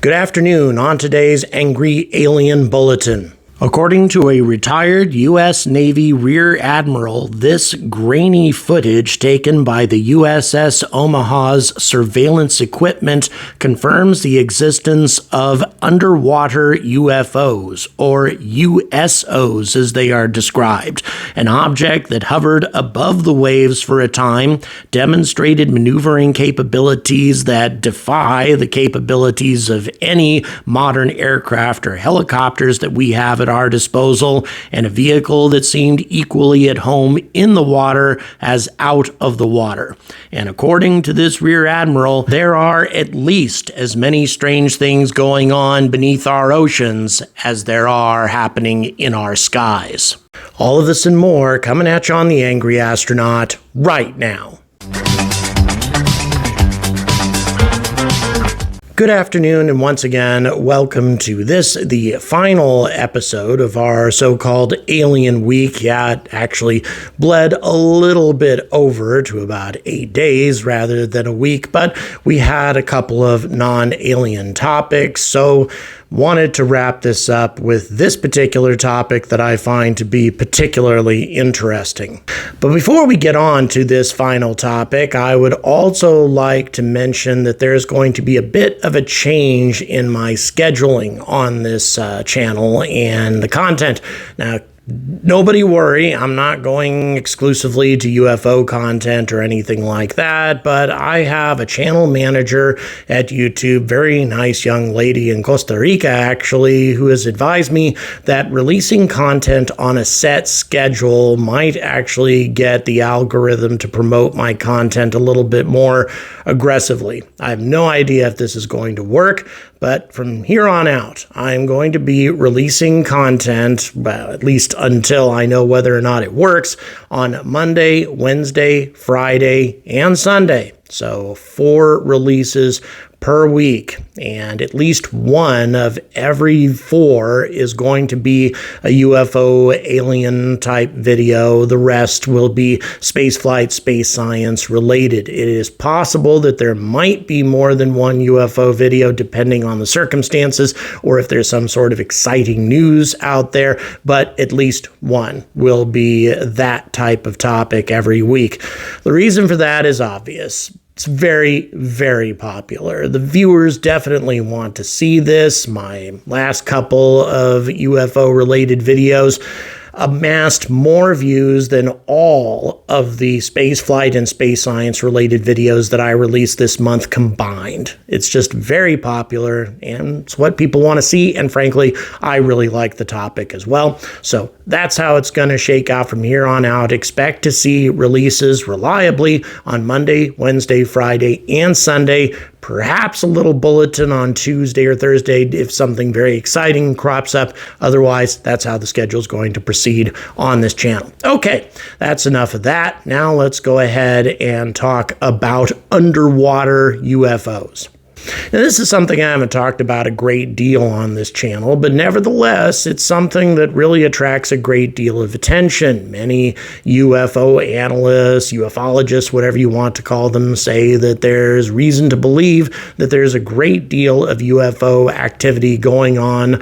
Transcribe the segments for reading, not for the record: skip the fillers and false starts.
Good afternoon on today's Angry Alien Bulletin. According to a retired U.S. Navy Rear Admiral, this grainy footage taken by the USS Omaha's surveillance equipment confirms the existence of underwater UFOs, or USOs as they are described. An object that hovered above the waves for a time, demonstrated maneuvering capabilities that defy the capabilities of any modern aircraft or helicopters that we have at our disposal, and a vehicle that seemed equally at home in the water as out of the water. And according to this Rear Admiral, there are at least as many strange things going on beneath our oceans as there are happening in our skies. All of this and more coming at you on the Angry Astronaut right now. Good afternoon, and once again, welcome to this, the final episode of our so-called Alien Week. Yeah, it actually bled a little bit over to about 8 days rather than a week, but we had a couple of non-alien topics, so wanted to wrap this up with this particular topic that I find to be particularly interesting. But before we get on to this final topic, I would also like to mention that there's going to be a bit of a change in my scheduling on this channel and the content. Now, nobody worry, I'm not going exclusively to UFO content or anything like that, but I have a channel manager at YouTube, very nice young lady in Costa Rica actually, who has advised me that releasing content on a set schedule might actually get the algorithm to promote my content a little bit more aggressively. I have no idea if this is going to work, but from here on out, I'm going to be releasing content, well, at least until I know whether or not it works, on Monday, Wednesday, Friday, and Sunday. So 4 releases per week, and at least one of every 4 is going to be a UFO alien type video. The rest will be spaceflight, space science related. It is possible that there might be more than one UFO video depending on the circumstances or if there's some sort of exciting news out there, but at least one will be that type of topic every week. The reason for that is obvious. It's very, very popular. The viewers definitely want to see this. My last couple of UFO-related videos amassed more views than all of the spaceflight and space science related videos that I released this month combined. It's just very popular, and it's what people want to see, and frankly, I really like the topic as well. So that's how it's going to shake out from here on out. Expect to see releases reliably on Monday, Wednesday, Friday, and Sunday. Perhaps a little bulletin on Tuesday or Thursday if something very exciting crops up. Otherwise, that's how the schedule is going to proceed on this channel. Okay, that's enough of that. Now let's go ahead and talk about underwater UFOs. Now, this is something I haven't talked about a great deal on this channel, but nevertheless, it's something that really attracts a great deal of attention. Many UFO analysts, ufologists, whatever you want to call them, say that there's reason to believe that there's a great deal of UFO activity going on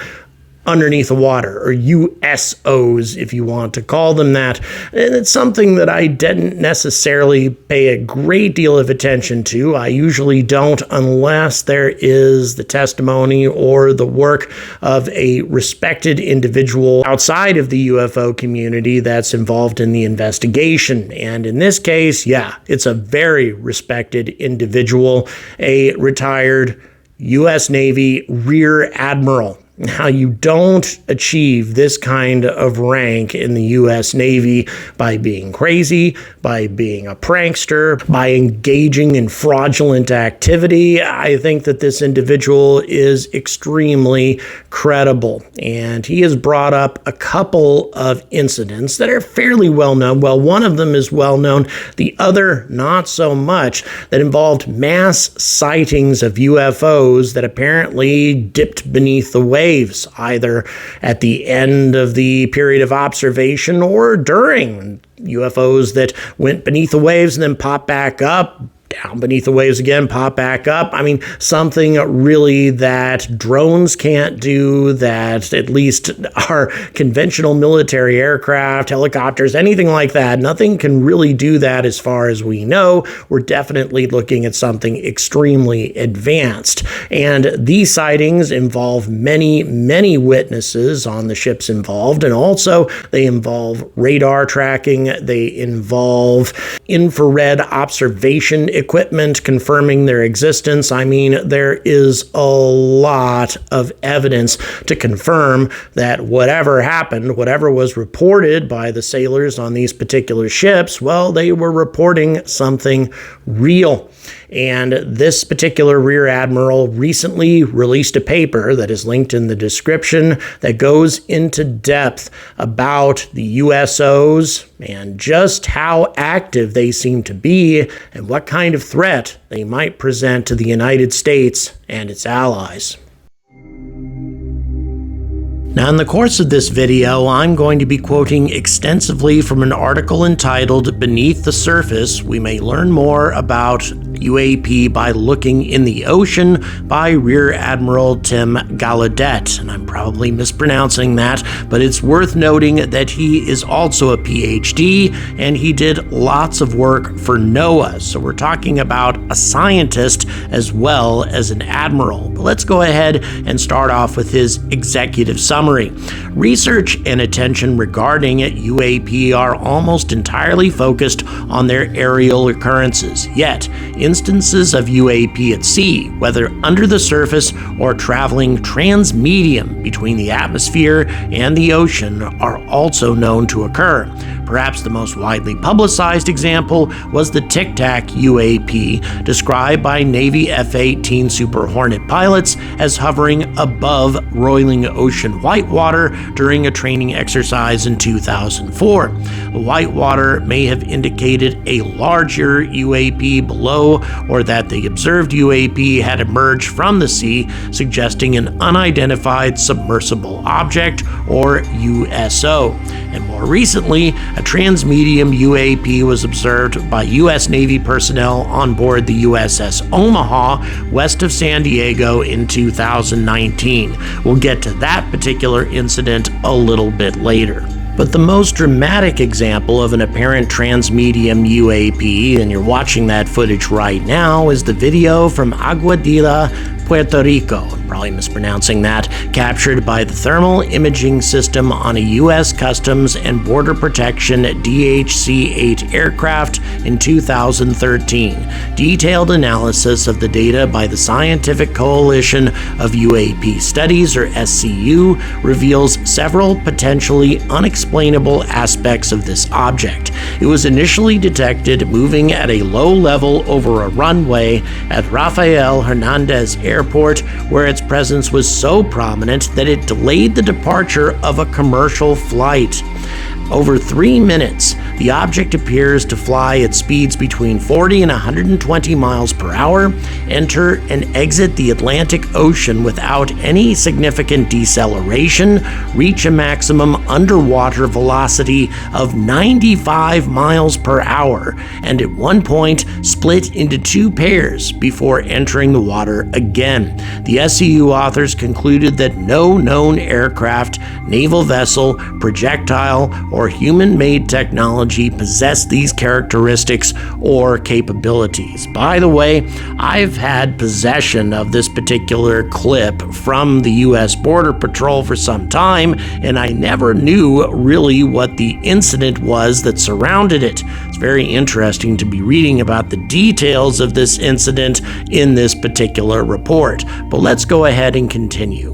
underneath the water, or USOs, if you want to call them that. And it's something that I didn't necessarily pay a great deal of attention to. I usually don't unless there is the testimony or the work of a respected individual outside of the UFO community that's involved in the investigation. And in this case, yeah, it's a very respected individual, a retired U.S. Navy Rear Admiral. Now, you don't achieve this kind of rank in the U.S. Navy by being crazy, by being a prankster, by engaging in fraudulent activity. I think that this individual is extremely credible, and he has brought up a couple of incidents that are fairly well known. Well, one of them is well known, the other not so much, that involved mass sightings of UFOs that apparently dipped beneath the waves, either at the end of the period of observation or during. UFOs that went beneath the waves and then popped back up down beneath the waves again, pop back up. I mean, something really that drones can't do, that at least our conventional military aircraft, helicopters, anything like that, nothing can really do that as far as we know. We're definitely looking at something extremely advanced. And these sightings involve many, many witnesses on the ships involved, and also they involve radar tracking, they involve infrared observation equipment confirming their existence. I mean, there is a lot of evidence to confirm that whatever happened, whatever was reported by the sailors on these particular ships, well, they were reporting something real. And this particular Rear Admiral recently released a paper that is linked in the description that goes into depth about the USOs and just how active they seem to be and what kind of threat they might present to the United States and its allies. Now, in the course of this video, I'm going to be quoting extensively from an article entitled "Beneath the Surface, We May Learn More About UAP by Looking in the Ocean" by Rear Admiral Tim Gallaudet. And I'm probably mispronouncing that, but it's worth noting that he is also a PhD and he did lots of work for NOAA. So we're talking about a scientist as well as an admiral. But let's go ahead and start off with his executive summary. Research and attention regarding UAP are almost entirely focused on their aerial occurrences. Yet, instances of UAP at sea, whether under the surface or traveling transmedium between the atmosphere and the ocean, are also known to occur. Perhaps the most widely publicized example was the Tic Tac UAP, described by Navy F-18 Super Hornet pilots as hovering above roiling ocean whitewater during a training exercise in 2004. The whitewater may have indicated a larger UAP below, or that the observed UAP had emerged from the sea, suggesting an unidentified submersible object, or USO. And more recently, a transmedium UAP was observed by U.S. Navy personnel on board the USS Omaha west of San Diego in 2019. We'll get to that particular incident a little bit later. But the most dramatic example of an apparent transmedium UAP, and you're watching that footage right now, is the video from Aguadilla, Puerto Rico, I'm probably mispronouncing that, captured by the thermal imaging system on a U.S. Customs and Border Protection DHC-8 aircraft in 2013. Detailed analysis of the data by the Scientific Coalition of UAP Studies, or SCU, reveals several potentially unexplainable aspects of this object. It was initially detected moving at a low level over a runway at Rafael Hernandez Airport, where its presence was so prominent that it delayed the departure of a commercial flight. Over 3 minutes, the object appears to fly at speeds between 40 and 120 miles per hour, enter and exit the Atlantic Ocean without any significant deceleration, reach a maximum underwater velocity of 95 miles per hour, and at one point split into two pairs before entering the water again. The SCU authors concluded that no known aircraft, naval vessel, projectile, or human-made technology possess these characteristics or capabilities. By the way, I've had possession of this particular clip from the U.S. Border Patrol for some time, and I never knew really what the incident was that surrounded it. It's very interesting to be reading about the details of this incident in this particular report. But let's go ahead and continue.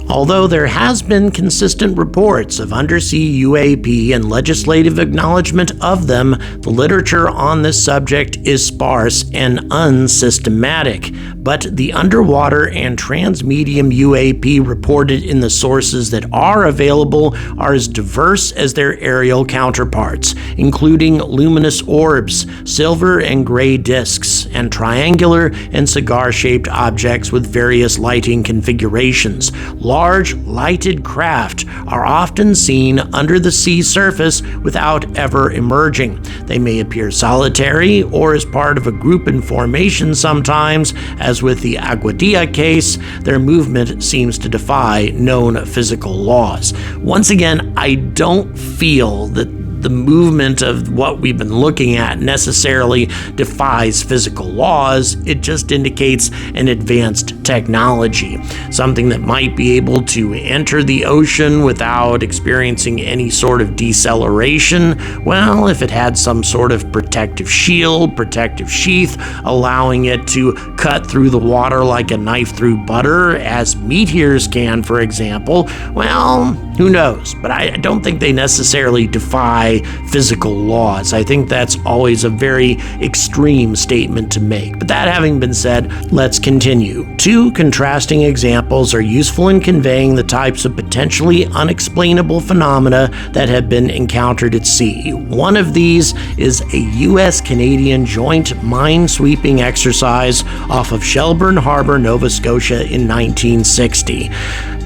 Although there has been consistent reports of undersea UAP and legislative acknowledgement of them, the literature on this subject is sparse and unsystematic. But the underwater and transmedium UAP reported in the sources that are available are as diverse as their aerial counterparts, including luminous orbs, silver and gray disks, and triangular and cigar-shaped objects with various lighting configurations. large, lighted craft are often seen under the sea surface without ever emerging. They may appear solitary or as part of a group in formation sometimes, as with the Aguadilla case. Their movement seems to defy known physical laws. Once again, I don't feel that the movement of what we've been looking at necessarily defies physical laws. It just indicates an advanced technology, something that might be able to enter the ocean without experiencing any sort of deceleration. Well, if it had some sort of protective shield, protective sheath, allowing it to cut through the water like a knife through butter, as meteors can, for example, well, who knows? But I don't think they necessarily defy physical laws. I think that's always a very extreme statement to make. But that having been said, let's continue. Two contrasting examples are useful in conveying the types of potentially unexplainable phenomena that have been encountered at sea. One of these is a U.S.-Canadian joint mine-sweeping exercise off of Shelburne Harbor, Nova Scotia in 1960.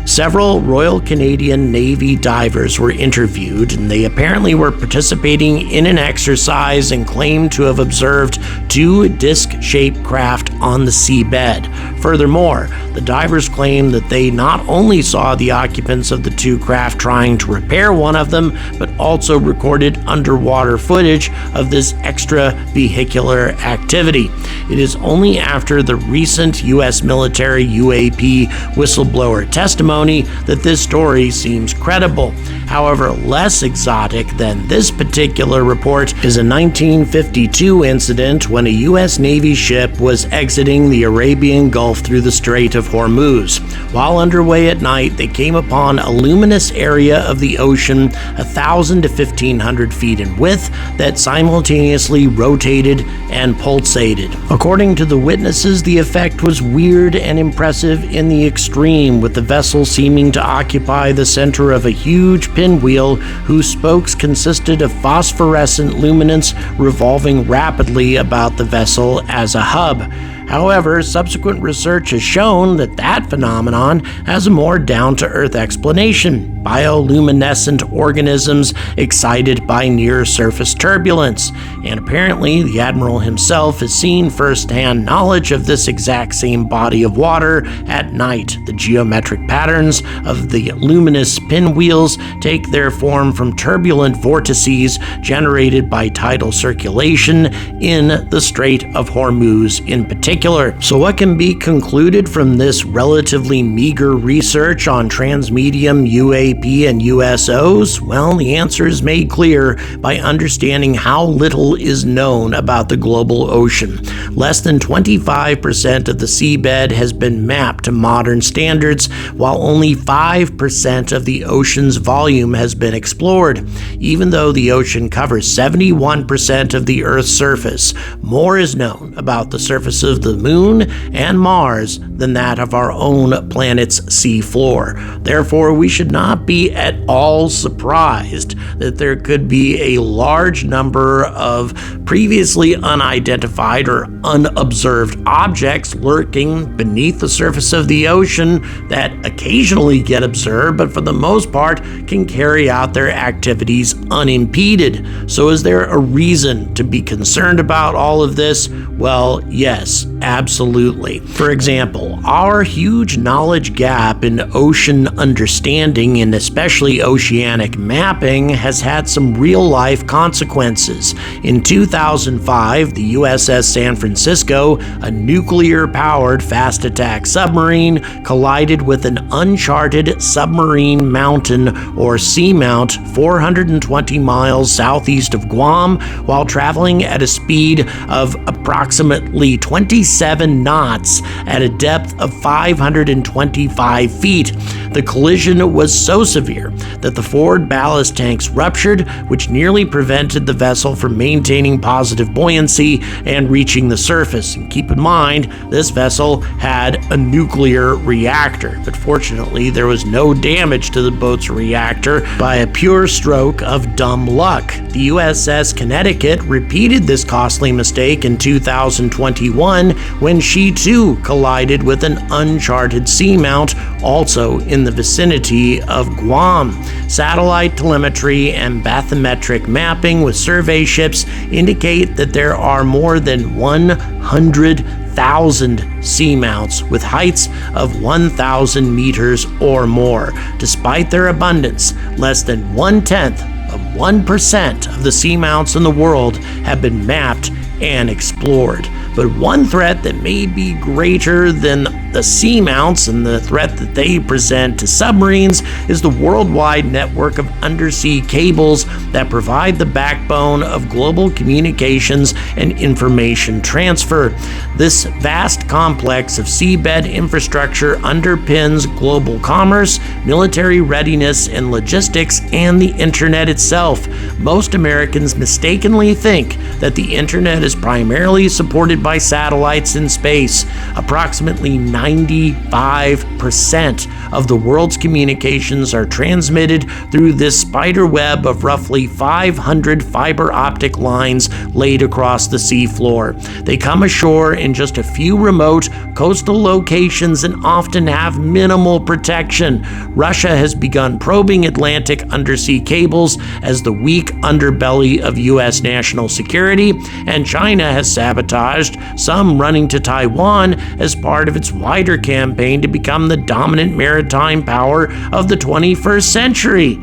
Several Royal Canadian Navy divers were interviewed, and they apparently were participating in an exercise and claimed to have observed two disc-shaped craft on the seabed. Furthermore, the divers claimed that they not only saw the occupants of the two craft trying to repair one of them, but also recorded underwater footage of this extravehicular activity. It is only after the recent U.S. military UAP whistleblower testimony that this story seems credible. However, less exotic than this particular report is a 1952 incident when a U.S. Navy ship was exiting the Arabian Gulf through the Strait of Hormuz. While underway at night, they came upon a luminous area of the ocean 1,000 to 1,500 feet in width that simultaneously rotated and pulsated. According to the witnesses, the effect was weird and impressive in the extreme, with the vessel seeming to occupy the center of a huge pinwheel whose spokes consisted of phosphorescent luminance revolving rapidly about the vessel as a hub. However, subsequent research has shown that that phenomenon has a more down-to-earth explanation: bioluminescent organisms excited by near-surface turbulence. And apparently, the Admiral himself has seen first-hand knowledge of this exact same body of water at night. The geometric patterns of the luminous pinwheels take their form from turbulent vortices generated by tidal circulation in the Strait of Hormuz in particular. So what can be concluded from this relatively meager research on transmedium, UAP, and USOs? Well, the answer is made clear by understanding how little is known about the global ocean. Less than 25% of the seabed has been mapped to modern standards, while only 5% of the ocean's volume has been explored. Even though the ocean covers 71% of the Earth's surface, more is known about the surface of the Moon and Mars than that of our own planet's sea floor. Therefore, we should not be at all surprised that there could be a large number of previously unidentified or unobserved objects lurking beneath the surface of the ocean that occasionally get observed, but for the most part can carry out their activities unimpeded. So is there a reason to be concerned about all of this? Well, yes, absolutely. For example, our huge knowledge gap in ocean understanding and especially oceanic mapping has had some real-life consequences. In 2005, the USS San Francisco, a nuclear-powered fast-attack submarine, collided with an uncharted submarine mountain or seamount 420 miles southeast of Guam while traveling at a speed of approximately 27 knots at a depth of 525 feet. The collision was so severe that the forward ballast tanks ruptured, which nearly prevented the vessel from maintaining positive buoyancy and reaching the surface. And keep in mind, this vessel had a nuclear reactor, but fortunately there was no damage to the boat's reactor by a pure stroke of dumb luck. The USS Connecticut repeated this costly mistake in 2021 when she too collided with an uncharted seamount, also in the vicinity of Guam. Satellite telemetry and bathymetric mapping with survey ships indicate that there are more than 100,000 seamounts with heights of 1,000 meters or more. Despite their abundance, less than 1/10 of 1% of the seamounts in the world have been mapped and explored. But one threat that may be greater than the seamounts and the threat that they present to submarines is the worldwide network of undersea cables that provide the backbone of global communications and information transfer. This vast complex of seabed infrastructure underpins global commerce, military readiness, and logistics, and the internet itself. Most Americans mistakenly think that the internet is primarily supported by satellites in space. Approximately 95% of the world's communications are transmitted through this spider web of roughly 500 fiber optic lines laid across the seafloor. They come ashore in just a few remote coastal locations and often have minimal protection. Russia has begun probing Atlantic undersea cables as the weak underbelly of U.S. national security, and China has sabotaged some, running to Taiwan as part of its wider campaign to become the dominant maritime power of the 21st century.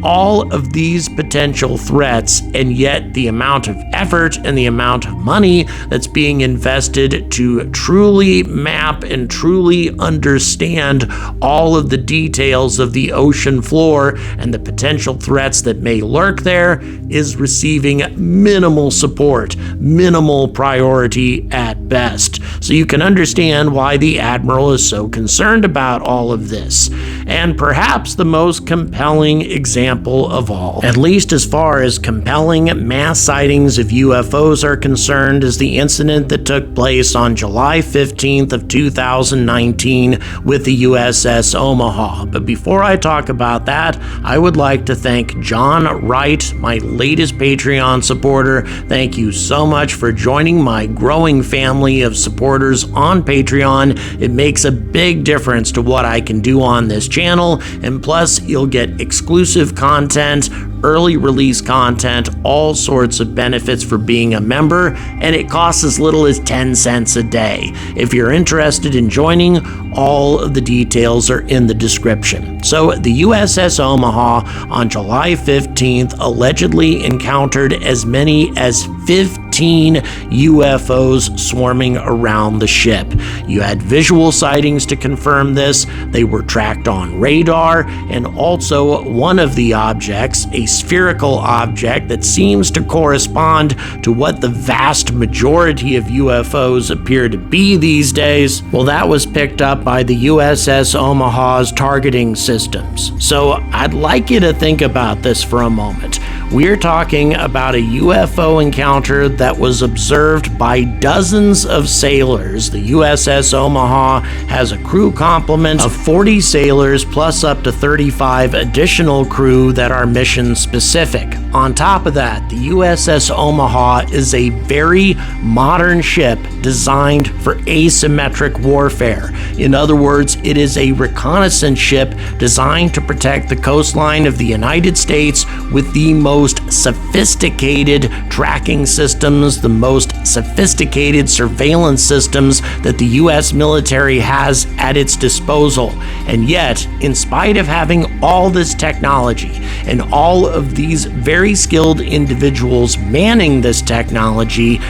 All of these potential threats, and yet the amount of effort and the amount of money that's being invested to truly map and truly understand all of the details of the ocean floor and the potential threats that may lurk there is receiving minimal support, minimal priority at best. So you can understand why the Admiral is so concerned about all of this. And perhaps the most compelling example of all, at least as far as compelling mass sightings of UFOs are concerned, is the incident that took place on July 15th of 2019 with the USS Omaha. But before I talk about that, I would like to thank John Wright, my latest Patreon supporter. Thank you so much for joining my growing family of supporters on Patreon. It makes a big difference to what I can do on this channel, and plus you'll get exclusive content, early release content, all sorts of benefits for being a member, and it costs as little as 10 cents a day. If you're interested in joining, all of the details are in the description. So the USS Omaha on July 15th allegedly encountered as many as 15 UFOs swarming around the ship. You had visual sightings to confirm this. They were tracked on radar, and also one of the objects, a spherical object that seems to correspond to what the vast majority of UFOs appear to be these days, well, that was picked up by the USS Omaha's targeting systems. So I'd like you to think about this for a moment. We're talking about a UFO encounter that was observed by dozens of sailors. The USS Omaha has a crew complement of 40 sailors plus up to 35 additional crew that are mission specific. On top of that, the USS Omaha is a very modern ship designed for asymmetric warfare. In other words, it is a reconnaissance ship designed to protect the coastline of the United States with the most sophisticated tracking systems, the most sophisticated surveillance systems that the U.S. military has at its disposal. And yet, in spite of having all this technology and all of these very skilled individuals manning this technology,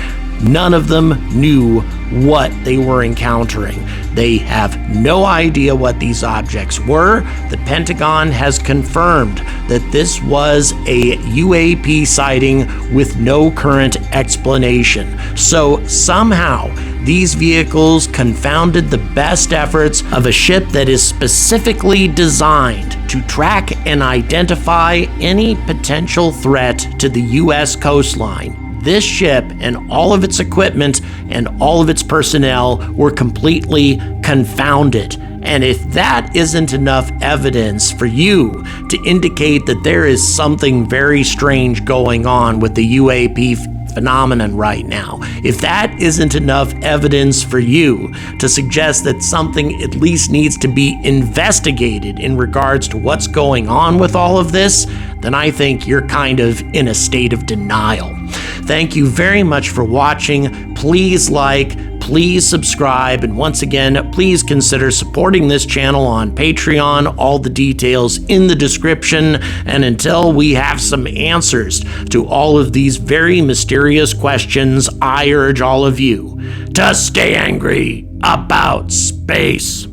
none of them knew what they were encountering. They have no idea what these objects were. The Pentagon has confirmed that this was a UAP sighting with no current explanation. So somehow these vehicles confounded the best efforts of a ship that is specifically designed to track and identify any potential threat to the U.S. coastline. This ship and all of its equipment and all of its personnel were completely confounded. And if that isn't enough evidence for you to indicate that there is something very strange going on with the UAP phenomenon right now. If that isn't enough evidence for you to suggest that something at least needs to be investigated in regards to what's going on with all of this, then I think you're kind of in a state of denial. Thank you very much for watching. Please like, please subscribe, and once again, please consider supporting this channel on Patreon. All the details in the description. And until we have some answers to all of these very mysterious questions, I urge all of you to stay angry about space.